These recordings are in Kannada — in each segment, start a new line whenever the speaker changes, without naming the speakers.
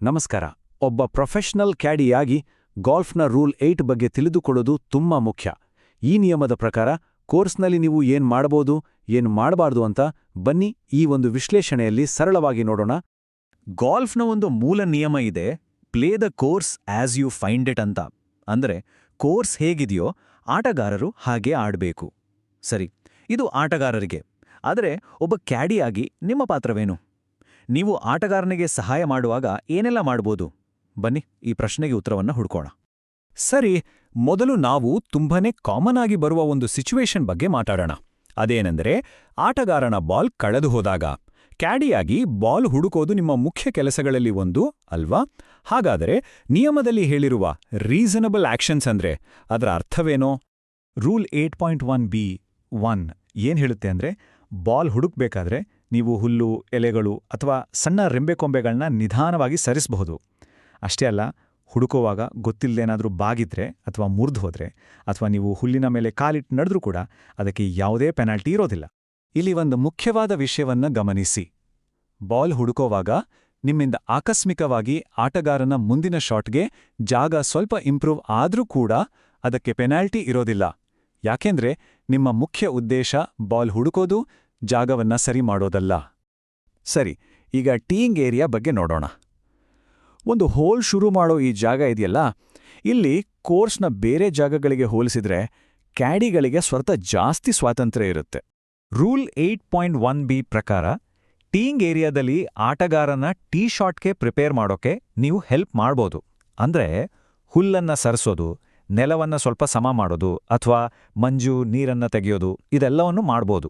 ನಮಸ್ಕಾರ. ಒಬ್ಬ ಪ್ರೊಫೆಷನಲ್ ಕ್ಯಾಡಿಯಾಗಿ ಗಾಲ್ಫ್ನ ರೂಲ್ 8 ಬಗ್ಗೆ ತಿಳಿದುಕೊಳ್ಳೋದು ತುಂಬಾ ಮುಖ್ಯ. ಈ ನಿಯಮದ ಪ್ರಕಾರ ಕೋರ್ಸ್ನಲ್ಲಿ ನೀವು ಏನ್ ಮಾಡಬಹುದು, ಏನ್ ಮಾಡಬಾರ್ದು ಅಂತ ಬನ್ನಿ ಈ ಒಂದು ವಿಶ್ಲೇಷಣೆಯಲ್ಲಿ ಸರಳವಾಗಿ ನೋಡೋಣ.
ಗಾಲ್ಫ್ನ ಒಂದು ಮೂಲ ನಿಯಮ ಇದೆ, play the course as you find it ಅಂತ. ಅಂದ್ರೆ ಕೋರ್ಸ್ ಹೇಗಿದೆಯೋ ಆಟಗಾರರು ಹಾಗೆ ಆಡಬೇಕು. ಸರಿ, ಇದು ಆಟಗಾರರಿಗೆ. ಆದರೆ ಒಬ್ಬ ಕ್ಯಾಡಿಯಾಗಿ ನಿಮ್ಮ ಪಾತ್ರವೇನು? ನೀವು ಆಟಗಾರನಿಗೆ ಸಹಾಯ ಮಾಡುವಾಗ ಏನೆಲ್ಲ ಮಾಡ್ಬೋದು? ಬನ್ನಿ ಈ ಪ್ರಶ್ನೆಗೆ ಉತ್ತರವನ್ನು ಹುಡುಕೋಣ.
ಸರಿ, ಮೊದಲು ನಾವು ತುಂಬಾನೇ ಕಾಮನ್ ಆಗಿ ಬರುವ ಒಂದು ಸಿಚುವೇಶನ್ ಬಗ್ಗೆ ಮಾತಾಡೋಣ. ಅದೇನೆಂದರೆ, ಆಟಗಾರನ ಬಾಲ್ ಕಳೆದು ಹೋದಾಗ ಕ್ಯಾಡಿಯಾಗಿ ಬಾಲ್ ಹುಡುಕೋದು ನಿಮ್ಮ ಮುಖ್ಯ ಕೆಲಸಗಳಲ್ಲಿ ಒಂದು ಅಲ್ವಾ? ಹಾಗಾದರೆ ನಿಯಮದಲ್ಲಿ ಹೇಳಿರುವ ರೀಸನಬಲ್ ಆಕ್ಷನ್ಸ್ ಅಂದ್ರೆ ಅದರ ಅರ್ಥವೇನೋ?
ರೂಲ್ 8.1b1 ಏನ್ ಹೇಳುತ್ತೆ ಅಂದ್ರೆ, ಬಾಲ್ ಹುಡುಕ್ಬೇಕಾದ್ರೆ ನೀವು ಹುಲ್ಲು, ಎಲೆಗಳು ಅಥವಾ ಸಣ್ಣ ರೆಂಬೆಕೊಂಬೆಗಳನ್ನ ನಿಧಾನವಾಗಿ ಸರಿಸಬಹುದು. ಅಷ್ಟೇ ಅಲ್ಲ, ಹುಡುಕುವಾಗ ಗೊತ್ತಿಲ್ಲದೇನಾದ್ರೂ ಬಾಗಿದ್ರೆ ಅಥವಾ ಮುರಿದು ಹೋದ್ರೆ ಅಥವಾ ನೀವು ಹುಲ್ಲಿನ ಮೇಲೆ ಕಾಲಿಟ್ಟು ನಡೆದ್ರೂ ಕೂಡ ಅದಕ್ಕೆ ಯಾವುದೇ ಪೆನಾಲ್ಟಿ ಇರೋದಿಲ್ಲ.
ಇಲ್ಲಿ ಒಂದು ಮುಖ್ಯವಾದ ವಿಷಯವನ್ನ ಗಮನಿಸಿ. ಬಾಲ್ ಹುಡುಕೋವಾಗ ನಿಮ್ಮಿಂದ ಆಕಸ್ಮಿಕವಾಗಿ ಆಟಗಾರನ ಮುಂದಿನ ಶಾಟ್ಗೆ ಜಾಗ ಸ್ವಲ್ಪ ಇಂಪ್ರೂವ್ ಆದ್ರೂ ಕೂಡ ಅದಕ್ಕೆ ಪೆನಾಲ್ಟಿ ಇರೋದಿಲ್ಲ. ಯಾಕೆಂದ್ರೆ ನಿಮ್ಮ ಮುಖ್ಯ ಉದ್ದೇಶ ಬಾಲ್ ಹುಡುಕೋದು, ಜಾಗವನ್ನ ಸರಿ ಮಾಡೋದಲ್ಲ.
ಸರಿ, ಈಗ ಟೀಯಿಂಗ್ ಏರಿಯಾ ಬಗ್ಗೆ ನೋಡೋಣ. ಒಂದು ಹೋಲ್ ಶುರು ಮಾಡೋ ಈ ಜಾಗ ಇದೆಯಲ್ಲ, ಇಲ್ಲಿ ಕೋರ್ಸ್ನ ಬೇರೆ ಜಾಗಗಳಿಗೆ ಹೋಲಿಸಿದ್ರೆ ಕ್ಯಾಡಿಗಳಿಗೆ ಸ್ವಲ್ಪ ಜಾಸ್ತಿ ಸ್ವಾತಂತ್ರ್ಯ ಇರುತ್ತೆ. ರೂಲ್ 8.1b ಪ್ರಕಾರ ಟೀಯಿಂಗ್ ಏರಿಯಾದಲ್ಲಿ ಆಟಗಾರನ ಟೀ ಶಾಟ್ಗೆ ಪ್ರಿಪೇರ್ ಮಾಡೋಕೆ ನೀವು ಹೆಲ್ಪ್ ಮಾಡ್ಬೋದು. ಅಂದ್ರೆ ಹುಲ್ಲನ್ನ ಸರಿಸೋದು, ನೆಲವನ್ನ ಸ್ವಲ್ಪ ಸಮ ಮಾಡೋದು ಅಥವಾ ಮಂಜು ನೀರನ್ನ ತೆಗೆಯೋದು, ಇದೆಲ್ಲವನ್ನೂ ಮಾಡ್ಬೋದು.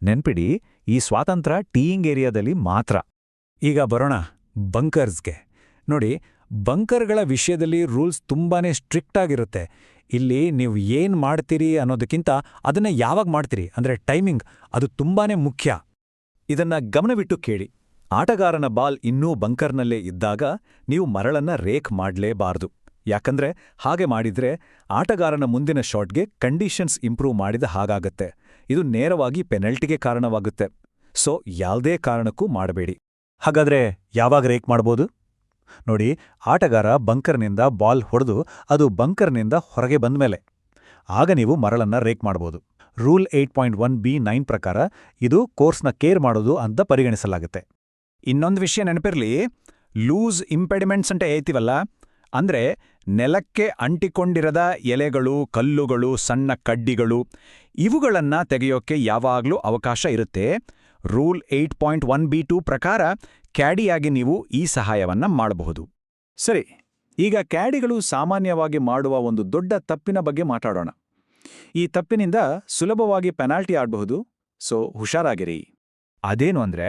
ನೆನ್ಪಿಡಿ, ಈ ಸ್ವಾತಂತ್ರ್ಯ ಟೀಯಿಂಗ್ ಏರಿಯಾದಲ್ಲಿ ಮಾತ್ರ.
ಈಗ ಬರೋಣ ಬಂಕರ್ಸ್ಗೆ. ನೋಡಿ, ಬಂಕರ್ಗಳ ವಿಷಯದಲ್ಲಿ ರೂಲ್ಸ್ ತುಂಬಾನೇ ಸ್ಟ್ರಿಕ್ಟ್ ಆಗಿರುತ್ತೆ. ಇಲ್ಲಿ ನೀವು ಏನ್ ಮಾಡ್ತೀರಿ ಅನ್ನೋದಕ್ಕಿಂತ ಅದನ್ನ ಯಾವಾಗ ಮಾಡ್ತೀರಿ ಅಂದ್ರೆ ಟೈಮಿಂಗ್, ಅದು ತುಂಬಾನೇ ಮುಖ್ಯ.
ಇದನ್ನ ಗಮನವಿಟ್ಟು ಕೇಳಿ. ಆಟಗಾರನ ಬಾಲ್ ಇನ್ನೂ ಬಂಕರ್ನಲ್ಲೇ ಇದ್ದಾಗ ನೀವು ಮರಳನ್ನ ರೇಕ್ ಮಾಡ್ಲೇಬಾರ್ದು. ಯಾಕಂದ್ರೆ ಹಾಗೆ ಮಾಡಿದ್ರೆ ಆಟಗಾರನ ಮುಂದಿನ ಶಾಟ್ಗೆ ಕಂಡೀಷನ್ಸ್ ಇಂಪ್ರೂವ್ ಮಾಡಿದ ಹಾಗಾಗತ್ತೆ. ಇದು ನೇರವಾಗಿ ಪೆನಲ್ಟಿಗೆ ಕಾರಣವಾಗುತ್ತೆ. ಸೊ ಯಾವುದೇ ಕಾರಣಕ್ಕೂ ಮಾಡಬೇಡಿ.
ಹಾಗಾದ್ರೆ ಯಾವಾಗ ರೇಕ್ ಮಾಡ್ಬೋದು?
ನೋಡಿ, ಆಟಗಾರ ಬಂಕರ್ನಿಂದ ಬಾಲ್ ಹೊಡೆದು ಅದು ಬಂಕರ್ನಿಂದ ಹೊರಗೆ ಬಂದ್ಮೇಲೆ ಆಗ ನೀವು ಮರಳನ್ನ ರೇಕ್ ಮಾಡ್ಬೋದು. ರೂಲ್ 8.1b9 ಪ್ರಕಾರ ಇದು ಕೋರ್ಸ್ನ ಕೇರ್ ಮಾಡೋದು ಅಂತ ಪರಿಗಣಿಸಲಾಗುತ್ತೆ.
ಇನ್ನೊಂದು ವಿಷಯ ನೆನಪಿರ್ಲಿ, ಲೂಸ್ ಇಂಪೆಡಿಮೆಂಟ್ಸ್ ಅಂತ ಹೇಳ್ತೀವಲ್ಲ, ಅಂದ್ರೆ ನೆಲಕ್ಕೆ ಅಂಟಿಕೊಂಡಿರದ ಎಲೆಗಳು, ಕಲ್ಲುಗಳು, ಸಣ್ಣ ಕಡ್ಡಿಗಳು, ಇವುಗಳನ್ನ ತೆಗೆಯೋಕೆ ಯಾವಾಗ್ಲೂ ಅವಕಾಶ ಇರುತ್ತೆ. ರೂಲ್ 8.1b2 ಪ್ರಕಾರ ಕ್ಯಾಡಿಯಾಗಿ ನೀವು ಈ ಸಹಾಯವನ್ನ ಮಾಡಬಹುದು.
ಸರಿ, ಈಗ ಕ್ಯಾಡಿಗಳು ಸಾಮಾನ್ಯವಾಗಿ ಮಾಡುವ ಒಂದು ದೊಡ್ಡ ತಪ್ಪಿನ ಬಗ್ಗೆ ಮಾತಾಡೋಣ. ಈ ತಪ್ಪಿನಿಂದ ಸುಲಭವಾಗಿ ಪೆನಾಲ್ಟಿ ಆಡಬಹುದು. ಸೊ ಹುಷಾರಾಗಿರಿ. ಅದೇನು ಅಂದ್ರೆ,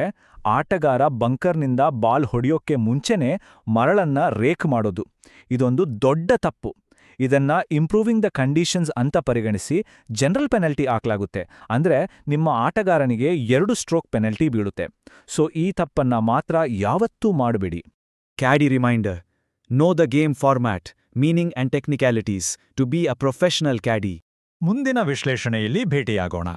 ಆಟಗಾರ ಬಂಕರ್ನಿಂದ ಬಾಲ್ ಹೊಡೆಯೋಕ್ಕೆ ಮುಂಚೆನೇ ಮರಳನ್ನ ರೇಕ್ ಮಾಡೋದು. ಇದೊಂದು ದೊಡ್ಡ ತಪ್ಪು. ಇದನ್ನ ಇಂಪ್ರೂವಿಂಗ್ ದ ಕಂಡೀಷನ್ಸ್ ಅಂತ ಪರಿಗಣಿಸಿ ಜನರಲ್ ಪೆನಲ್ಟಿ ಹಾಕಲಾಗುತ್ತೆ. ಅಂದ್ರೆ ನಿಮ್ಮ ಆಟಗಾರನಿಗೆ 2 ಸ್ಟ್ರೋಕ್ ಪೆನಲ್ಟಿ ಬೀಳುತ್ತೆ. ಸೊ ಈ ತಪ್ಪನ್ನ ಮಾತ್ರ ಯಾವತ್ತೂ ಮಾಡಬೇಡಿ.
Caddie reminder: know the game format, meaning and technicalities to be a professional caddie.
ಮುಂದಿನ ವಿಶ್ಲೇಷಣೆಯಲ್ಲಿ ಭೇಟಿಯಾಗೋಣ.